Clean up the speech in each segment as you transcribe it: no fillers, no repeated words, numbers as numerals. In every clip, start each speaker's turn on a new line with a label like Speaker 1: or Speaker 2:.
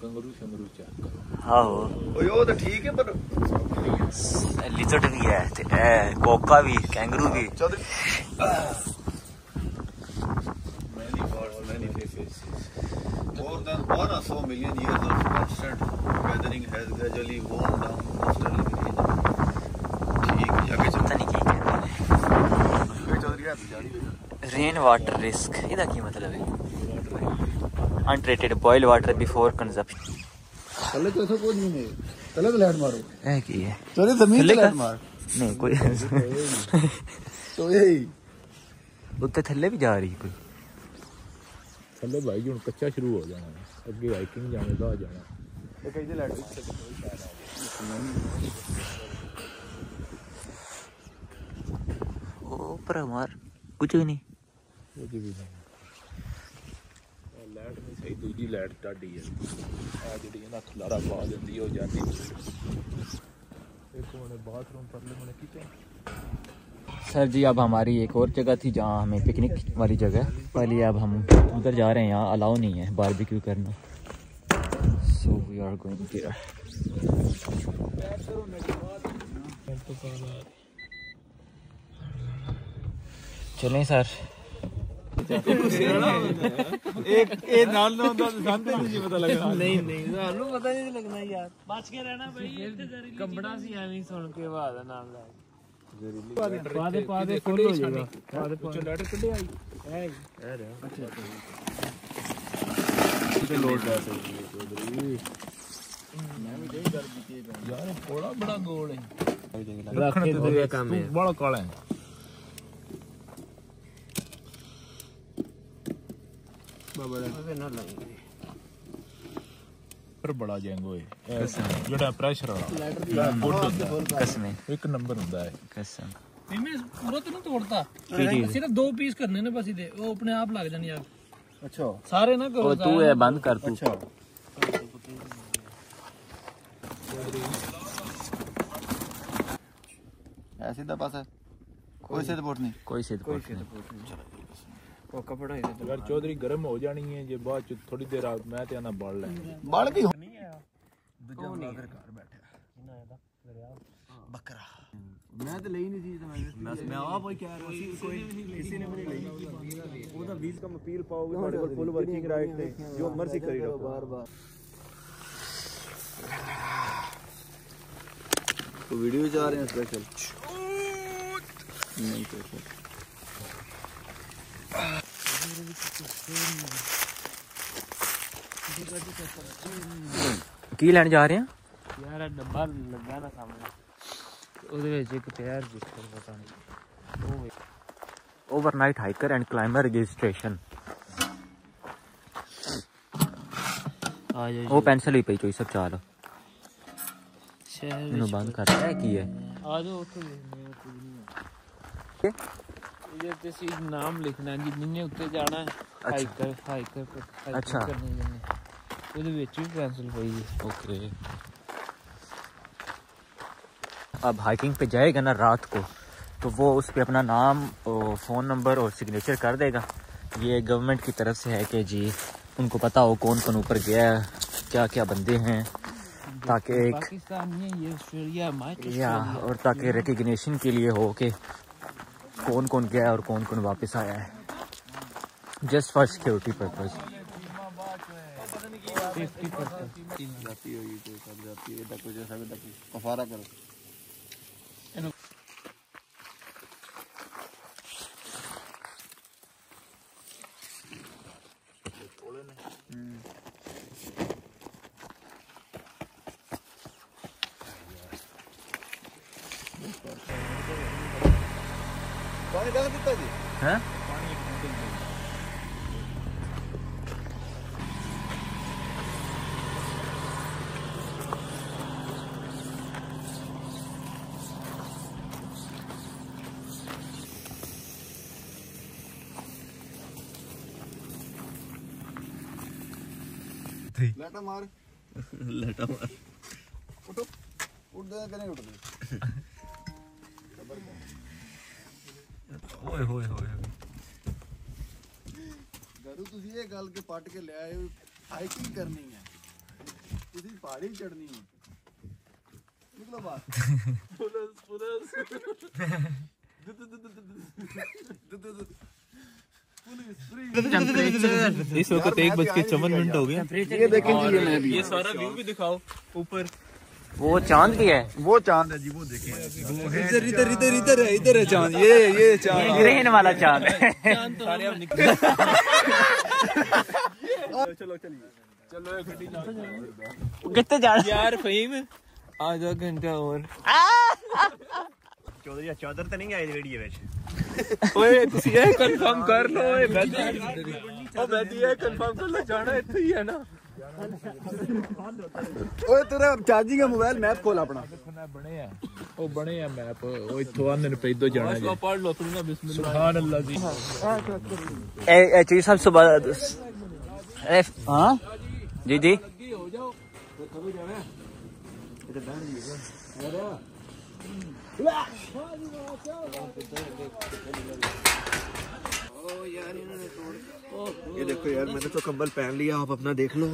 Speaker 1: कंगरू शंगरू check करो।
Speaker 2: आहो
Speaker 1: ओए वो तो ठीक है पर
Speaker 2: लिजर्ड भी है ते कोका भी कैंगरू भी।
Speaker 1: many faces. More than 100 million years of constant weathering has gradually worn down coastal region. ठीक है आगे
Speaker 2: पता नहीं क्या कहते हैं। रेन वाटर रिस्क इहदा की मतलब है? Untreated boiled water before consumption.
Speaker 1: चले तो ऐसा कुछ नहीं है। चले तो लाइट मारो।
Speaker 2: है की है?
Speaker 1: चले जमीन पे लाइट मार।
Speaker 2: नहीं कोई
Speaker 1: तो यही
Speaker 2: उत्ते थल्ले भी जा रही कोई।
Speaker 1: थल्ले भाई जी कच्चा शुरू हो जाना है अगे हाइकिंग जाने का जाना ये कहीं लाइट
Speaker 2: ऊपर मार कुछ भी नहीं
Speaker 1: लाइट नहीं सही दूजी लाइट टाडी है आ जी ना खलारा पा दी हो जाती एक मैंने बाथरूम पर ले मैंने किचन।
Speaker 2: सर जी अब हमारी एक और जगह थी जहाँ हमें पिकनिक वाली जगह पहले अब हम उधर जा रहे हैं। यहाँ अलाउ नहीं है बारबेक्यू करना। So we are going there. चलें सर।
Speaker 1: एक ए नाल ना होंदा तो सांते नहीं पता लगना।
Speaker 3: नहीं नहीं सानू पता नहीं लगना यार बच के रहना भाई कंबड़ा सी एवें सुन के बात नाम ला पादे फुल हो जाएगा पादे
Speaker 1: कुछ लेटर कड़े आई है अच्छा इधर लोड ला सकती है चौधरी मैं भी देख कर भी यार थोड़ा बड़ा गोल है
Speaker 3: रखने तो ये काम है
Speaker 1: बड़ा काला है बाबा ना लगेंगे पर बड़ा जंगो है जेड़ा प्रेशर वाला
Speaker 2: कसम
Speaker 1: एक नंबर हुंदा है
Speaker 2: कसम।
Speaker 3: मैं पूरा तो नहीं तोड़ता सिर्फ 2 पीस करने ने बस इधे वो अपने आप लग जानी यार।
Speaker 1: अच्छा
Speaker 3: सारे ना करो
Speaker 2: तू है बंद कर तू।
Speaker 1: अच्छा ऐसे दा पास है कोई से रिपोर्ट नहीं
Speaker 2: कोई से रिपोर्ट नहीं।
Speaker 3: वो कपड़ा ही
Speaker 1: यार चौधरी गर्म हो जानी है जे बाद च थोड़ी देर मैं ते ना बाल ले बाल की नहीं है दूजा मगर घर बैठा बकरा मैं तो ले ही नहीं थी तो मैं आप वही कह रहा हूं कोई किसी ने मेरे ले ओदा 20 का अपील पाओगे ਤੁਹਾਡੇ ਕੋਲ फुल वर्किंग राइट थे जो मर्जी करी रहो बार-बार तो वीडियो जा रहे हैं स्पेशल नहीं तो
Speaker 2: की लैंड जा रहे हैं
Speaker 3: यार डब्बा लगा ना सामने ਉਹਦੇ ਵਿੱਚ ਇੱਕ ਪੈਰ ਜਿੱਥੇ ਪਤਾ ਨਹੀਂ
Speaker 2: overnight hiker and climber registration.
Speaker 3: आ जाओ
Speaker 2: वो पेंसिल ही पई चोई सब चाल
Speaker 3: शहर
Speaker 2: इन्हों बंद कर है की है
Speaker 3: आ जाओ ਉੱਥੇ ਲਿਖਣਾ ਕੁਝ ਨਹੀਂ ये ਤੇ ਸੀ ਨਾਮ ਲਿਖਣਾ ਜੀ ਜਿੰਨੇ ਉੱਤੇ ਜਾਣਾ ਹਾਈਕਰ
Speaker 2: अच्छा
Speaker 3: ਕਰਨੇ ਜਨੇ ਉਹਦੇ ਵਿੱਚ ਵੀ ਪੈਨਸਲ ਪਈ ਹੈ।
Speaker 2: ओके अब हाइकिंग पे जाएगा ना रात को तो वो उस पर अपना नाम और फ़ोन नंबर और सिग्नेचर कर देगा। ये गवर्नमेंट की तरफ से है कि जी उनको पता हो कौन कौन ऊपर गया है क्या क्या बंदे हैं ताकि
Speaker 3: पाकिस्तान में ये ऑस्ट्रेलिया
Speaker 2: या और ताकि रिकग्निशन के लिए हो कि कौन कौन गया है और कौन कौन वापस आया है जस्ट फॉर सिक्योरिटी पर्पज़।
Speaker 1: जाती होगी तो कर जाती है कुछ ऐसा भी कफारा करो पानी डाल देता जी
Speaker 2: हैं
Speaker 1: पानी एक बोतल दे लेटा मार उठो उठ दे करें उठ दे
Speaker 2: ओए होए होए
Speaker 1: गरू तुसी ये गल के पट के ले आए हाइकिंग करनी है ਤੁਸੀਂ ਪਹਾੜੀ ਚੜਨੀ ਹੈ ਨਿਕਲੋ ਬਾਹਰ
Speaker 3: इस वक्त 1:54 हो गया।
Speaker 1: ये देखें जी, ये मैं भी
Speaker 3: ये सारा व्यू भी दिखाओ ऊपर।
Speaker 2: वो चांद भी है,
Speaker 1: वो चांद है जी, वो देखें इधर इधर इधर इधर है, इधर है चांद, ये चांद
Speaker 2: ग्रहण वाला चांद है।
Speaker 3: सारे अब निकल
Speaker 1: चलो चलिए
Speaker 3: चलो
Speaker 2: कितने जा रहे
Speaker 3: यार फहीम आधा घंटा और
Speaker 1: चौधरी चादर तो नहीं आई वीडियो में
Speaker 3: ओए ਤੁਸੀਂ ਇਹ ਕਨਫਰਮ ਕਰ ਲਓ ਓਏ ਬੈਠੀ ਇਹ ਕਨਫਰਮ ਕਰ ਲਓ ਜਾਣਾ ਇੱਥੇ ਹੀ ਹੈ ਨਾ
Speaker 1: ओए तेरा चार्जिंग है मोबाइल मैप खोल अपना
Speaker 3: ਬਣੇ ਆ ਉਹ ਬਣੇ ਆ ਮੈਪ ਉਹ ਇੱਥੋਂ ਆਨੇ ਨੇ ਪੈਦੋ ਜਾਣਾ ਜੀ ਪੜ ਲਓ ਆਪਣੀ ਨਾ ਬਿਸਮਿल्लाह ਸੁਭਾਨ ਅੱਲਾਹ ਜੀ
Speaker 2: ए चीज सब सुबह हाँ जी जी
Speaker 3: हो जाओ कभी जाना
Speaker 1: ये देखो यार, मैंने तो कंबल पहन लिया, आप अपना देख लो।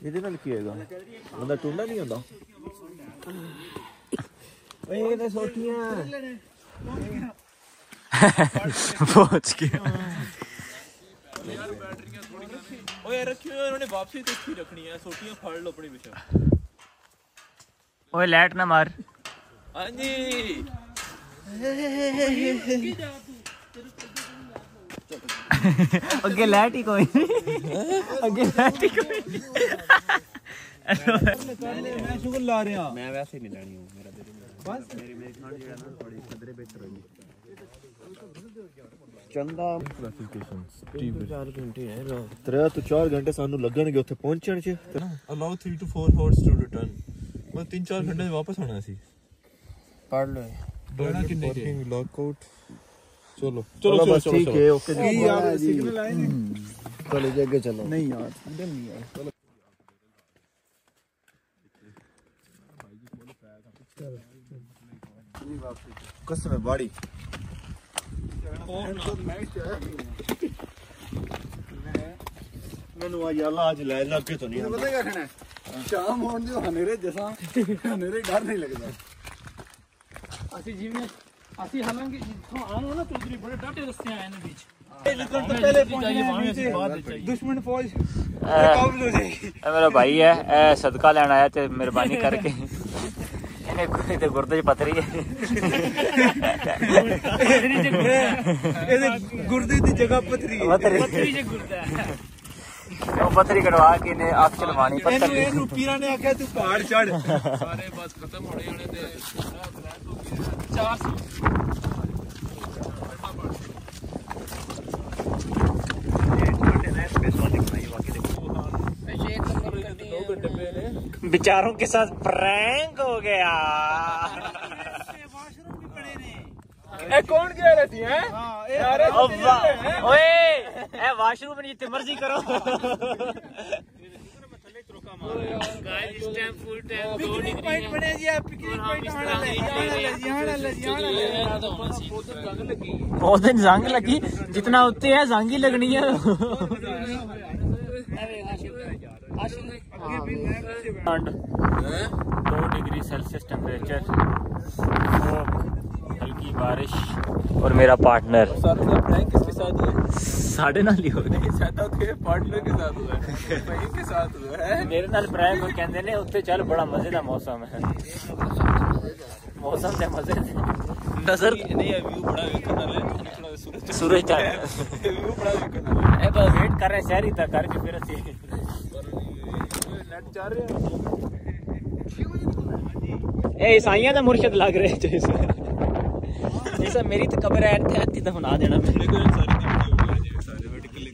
Speaker 1: ਇਹਦੇ ਨਾਲ ਕੀ ਹੋਏਗਾ ਬੰਦਾ ਟੁੰਡਾ ਨਹੀਂ ਹੁੰਦਾ ਓਏ ਇਹ ਤਾਂ ਸੋਟੀਆਂ
Speaker 2: पहुंच गया।
Speaker 3: यार बैटरियां थोड़ी ओए रखी हुई उन्होंने वापसी तो अच्छी रखनी है सोटियां फाड़ लो अपनी विषय
Speaker 2: ओए लाइट ना मार।
Speaker 3: हां जी
Speaker 2: अगे लाइट ही कोई नहीं, अगे लाइट ही कोई नहीं।
Speaker 1: मैं शुगर ला रहा
Speaker 4: मैं वैसे ही नहीं लेनी हूं मेरा बस मेरी खान जो है ना थोड़ी खतरे बेहतर होगी चंदा
Speaker 1: क्लासिफिकेशंस 4 घंटे है तेरा तो 4 घंटे सानू लगणगे ਉੱਥੇ ਪਹੁੰਚਣ ਚ
Speaker 3: allow 3 to 4 hours to return मैं 3-4 घंटे में वापस आना सी
Speaker 1: पढ़ लो
Speaker 3: दोना कितने के लॉकआउट चलो
Speaker 1: चलो बस ठीक है ओके जी
Speaker 3: यार सिग्नल आए नहीं
Speaker 1: चलो जी आगे चलो नहीं यार सिग्नल नहीं है कसम है बाड़ी ਮੈਨੂੰ ਆ ਯਾਰ ਅੱਜ ਲੈ ਲੱਗੇ ਤੋਂ ਨਹੀਂ ਪਤਾ ਕਿਆ ਖਾਣਾ ਸ਼ਾਮ ਹੋਣ ਦੇ ਹਨੇਰੇ ਜਸਾਂ ਹਨੇਰੇ ਡਰ ਨਹੀਂ ਲੱਗਦਾ
Speaker 5: ਅਸੀਂ ਜਿਵੇਂ ਅਸੀਂ ਹਾਲਾਂਕਿ ਜਿੱਥੋਂ ਆਉਣਾ ਨਾ ਚੌਧਰੀ ਬੜੇ ਡਾਟੇ ਰਸਤੇ ਆਏ ਨੇ ਵਿੱਚ
Speaker 1: निकल तो पहले पहुंचे दुश्मन फौज काबिल हो जाएगी
Speaker 2: मेरा भाई है सदका लेना आया ते मेहरबानी करके इन्हें कोई ते गुर्दे च पथरी है
Speaker 1: गुर्दे दी जगह पथरी है
Speaker 5: ਪੱਥਰੀ ਜੇ ਗੁਰਦਾ ਹੈ
Speaker 2: वो पथरी कटवा के इन्हें आग चलवानी पत्थर
Speaker 1: ਇਹਨੂੰ ਪੀਰਾਂ ਨੇ ਆਖਿਆ ਤੂੰ ਪਹਾੜ ਚੜ
Speaker 3: सारे बस खत्म होने वाले थे 2 घंटे पहले
Speaker 2: बेचारों के साथ प्रैंक हो गया।
Speaker 3: ए कौन कह रही थी हैं यार
Speaker 2: ओए ए वॉशरूम में जितने मर्जी करो
Speaker 5: गाइस इस time full time 2 degree
Speaker 1: point बने जी पिकनिक पॉइंट
Speaker 3: जंग लगी
Speaker 2: बहुत दिन जंग लगी जितना उत्ते है जंग ही लगनी है। 2 डिग्री सेल्सियस टेम्परेचर, हल्की बारिश और मेरा पार्टनर
Speaker 3: प्रैंक किसके साथ हुआ है?
Speaker 2: साढ़े नाल ही हो गए।
Speaker 3: सादा के पार्टनर के साथ हुआ है भाई के साथ हुआ है
Speaker 2: मेरे नाल प्रैंक कहंदे ने उत्ते चल बड़ा मजे दा मौसम है मौसम दे मजे नजर
Speaker 3: नहीं है व्यू बड़ा देखने वाला है
Speaker 2: सूरज चढ़
Speaker 3: व्यू बड़ा देखने वाला
Speaker 2: ए बस वेट कर रहे शहरी तक करके फिर ਅਸੀਂ
Speaker 3: नेट चल रहा है
Speaker 2: ए ईसाइयां दा मुर्शिद लग रहे जैसा मेरी तो कब्र है इतनी तो बना देना
Speaker 3: मेरे को सारी वीडियो हो गई सारे वर्टिकल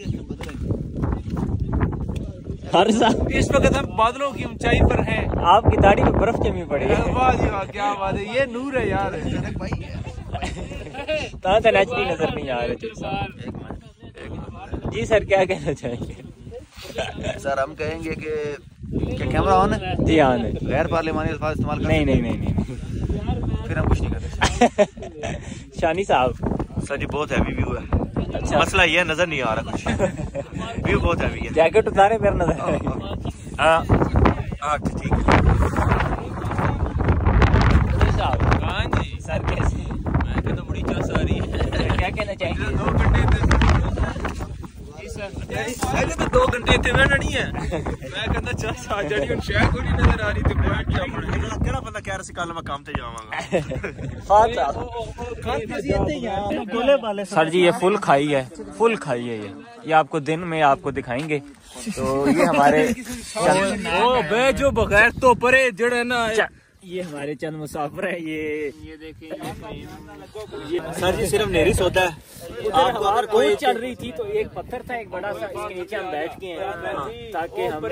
Speaker 2: हर साल
Speaker 3: इस वक्त हम बादलों की ऊंचाई पर हैं
Speaker 2: आपकी दाढ़ी में बर्फ जमी पड़ी है
Speaker 3: वाह जी वाह क्या बात है ये नूर है यार
Speaker 2: तो नेचुरली नजर नहीं आ रहे जी सर क्या कहना चाहेंगे?
Speaker 4: सर हम कहेंगे कि क्या कैमरा ऑन है
Speaker 2: जी हाँ नहीं
Speaker 4: गैर पार्लिमानी अल्फाज इस्तेमाल कर
Speaker 2: नहीं
Speaker 4: फिर हम कुछ नहीं कर सकते
Speaker 2: शानी साहब
Speaker 4: सर जी बहुत हैवी व्यू है
Speaker 1: मसला ये नजर नहीं आ रहा कुछ। व्यू बहुत हैवी है।
Speaker 2: जैकेट उतारे फिर नजर
Speaker 1: ठीक है।
Speaker 3: हाँ जी
Speaker 2: सर कैसे
Speaker 1: मैं कहता बड़ी चास आ रही है।
Speaker 2: क्या कहना चाहेंगे?
Speaker 1: 2 घंटे मैं तो 2 घंटे इतने बैठना नहीं है। मैं कहता चास आ जानी हुन शहर को नहीं नजर आ रही ते बैठ जा अपने। केड़ा बंदा कह रहा सी कल मैं काम ते जावांगा।
Speaker 2: सर जी ये फुल खाई है, फुल खाई है ये आपको दिन में आपको दिखाएंगे। तो ये हमारे
Speaker 1: जो बगैर तो परे जड़े ना
Speaker 2: ये हमारे चंद मुसाफिर है।
Speaker 3: ये देखिए
Speaker 1: सर जी सिर्फ नेरी सोता है।
Speaker 2: आपको अगर कोई चल रही थी तो एक पत्थर था एक बड़ा सा, इसके नीचे हम बैठ गए हैं ताकि हम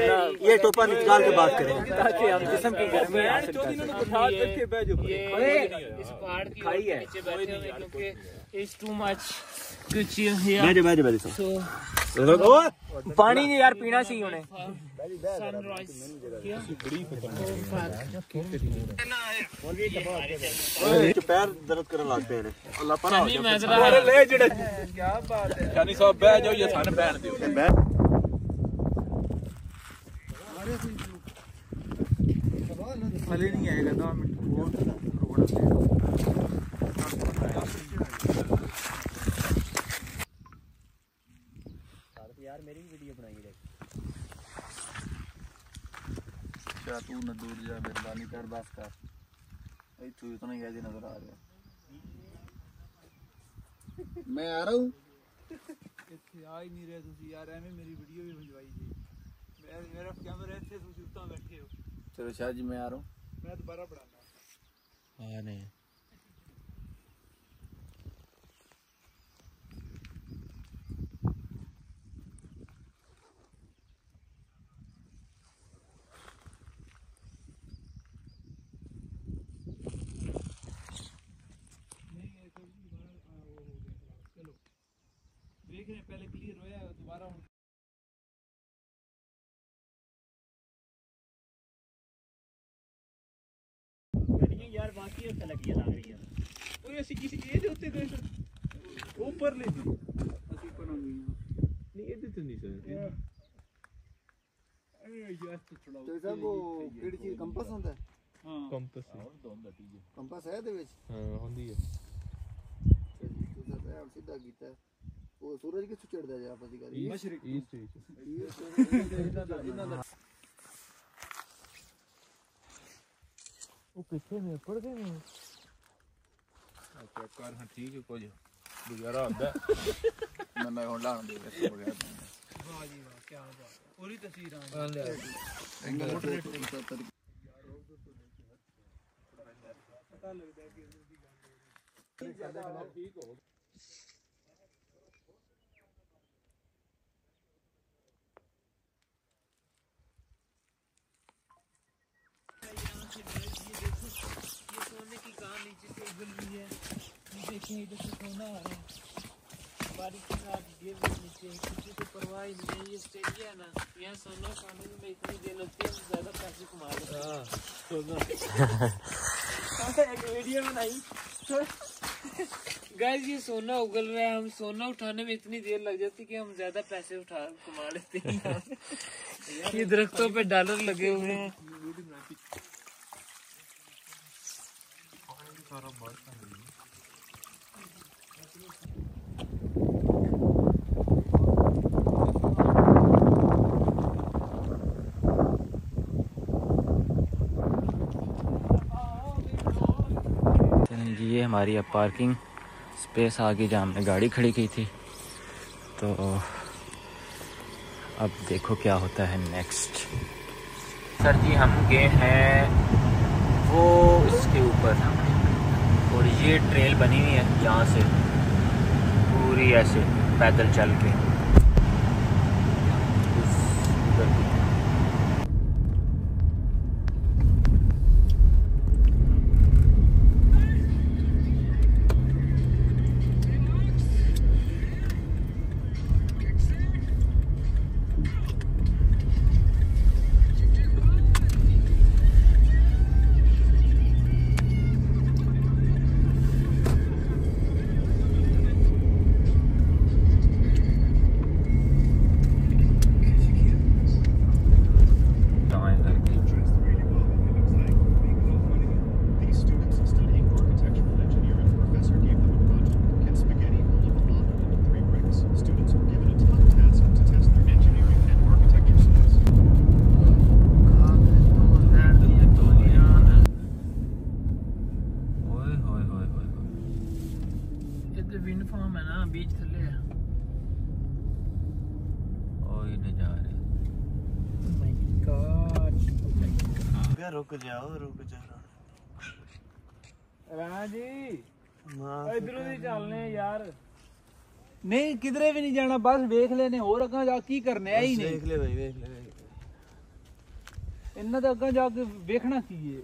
Speaker 1: ये टोपा निकाल के बात करें
Speaker 2: ताकि हम जिस्म की गर्मी हासिल कर सकें।
Speaker 3: ये इस पहाड़ की
Speaker 2: खाई है।
Speaker 3: नीचे बैठे हुए क्योंकि इट्स टू मच कुछ हियर
Speaker 2: पानी नहीं यार पीना चाहिए उन्हें।
Speaker 3: सनराइज
Speaker 1: पैर दर्द करने लगते हैं। अल्लाह पर
Speaker 3: क्या बात है।
Speaker 1: शानी साहब बैठ जाओ ये थाने बैठ दियो।
Speaker 4: फले नहीं आएगा 2 मिनट
Speaker 2: यार मेरी भी वीडियो बनाइए।
Speaker 4: तू न दूर जा मेहरबानी कर बस कर तू इतना ही नजर आ रहा। मैं आ रहा हूँ
Speaker 5: आ ही नहीं रहे तुम यार। एवं मेरी वीडियो भी बनवाई जी। मेरा कैमरा ऐसे सुता बैठे हो।
Speaker 4: चलो शाह जी मैं आ रहा हूँ।
Speaker 5: मैं दोबारा पढ़ाना।
Speaker 2: हाँ नहीं
Speaker 5: देख रहे हैं पहले क्लियर होया दोबारा
Speaker 2: यार बाकी अच्छा लगी लग रही है।
Speaker 5: ओए ऐसी किसी ये जो होते थे ऊपर ले दी ਅਸੀਂ ਬਣਾਉਂਗੇ ਨਹੀਂ ਇਹਦੇ ਤੇ ਨਹੀਂ ਸਰ ਅਰੇ ਯਾਰ तो थोड़ा
Speaker 4: तो साहब वो ਕਿਹੜੀ ਚੀਜ਼ ਕੰਪਸ ਹੁੰਦਾ
Speaker 5: ਹਾਂ ਕੰਪਸ
Speaker 4: ਕੰਪਸ ਹੈ ਇਹਦੇ ਵਿੱਚ
Speaker 5: ਹਾਂ ਹੁੰਦੀ ਹੈ
Speaker 4: ਤੂੰ ਸਰ ਸਿੱਧਾ ਕੀਤਾ वो सूरज किस चढ़दा जा आपस की
Speaker 5: मशरिक ईस्ट
Speaker 3: वो पीछे में पड़ गए हैं।
Speaker 5: अच्छा कार हां ठीक है कुछ गुजारा होता है।
Speaker 4: मैं हुन लाण दे हो गया।
Speaker 5: वाह जी वाह क्या बात है। पूरी तस्वीर आ पता लगता है कि ठीक हो सोने की कहां नीचे से उगल रही है। ये देखिए इधर से सोना आ रहा है बारिश के साथ गिर रही नीचे किसी को परवाह ही नहीं है। ये ऑस्ट्रेलिया है ना यहाँ सोना खाने में इतनी देर लगती है ज्यादा पैसे कमा लेते हैं। एक वीडियो बनाई गाइस ये सोना उगल रहा है। हम सोना उठाने में इतनी देर लग जाती कि हम ज्यादा पैसे कमा लेते हैं। ये दरख्तों पे डॉलर लगे हुए हैं।
Speaker 2: ये हमारी अब पार्किंग स्पेस आगे जहाँ हमने गाड़ी खड़ी की थी। तो अब देखो क्या होता है नेक्स्ट। सर जी हम गए हैं वो इसके ऊपर और ये ट्रेल बनी हुई है यहाँ से पूरी ऐसे पैदल चल के
Speaker 5: जो विंड फार्म है ना बीच थले है।
Speaker 2: ओए न जा रहे।
Speaker 5: Oh my God, oh my God।
Speaker 1: क्या रुक जा
Speaker 5: राणा जी
Speaker 1: मां
Speaker 5: इधरों ही चलने यार। नहीं किधरे भी नहीं जाना, बस वेख लेने और अगा जा की करने है ही नहीं।
Speaker 1: देख ले भाई देख ले
Speaker 5: इन्ना तो अगा जाके वेखना की है।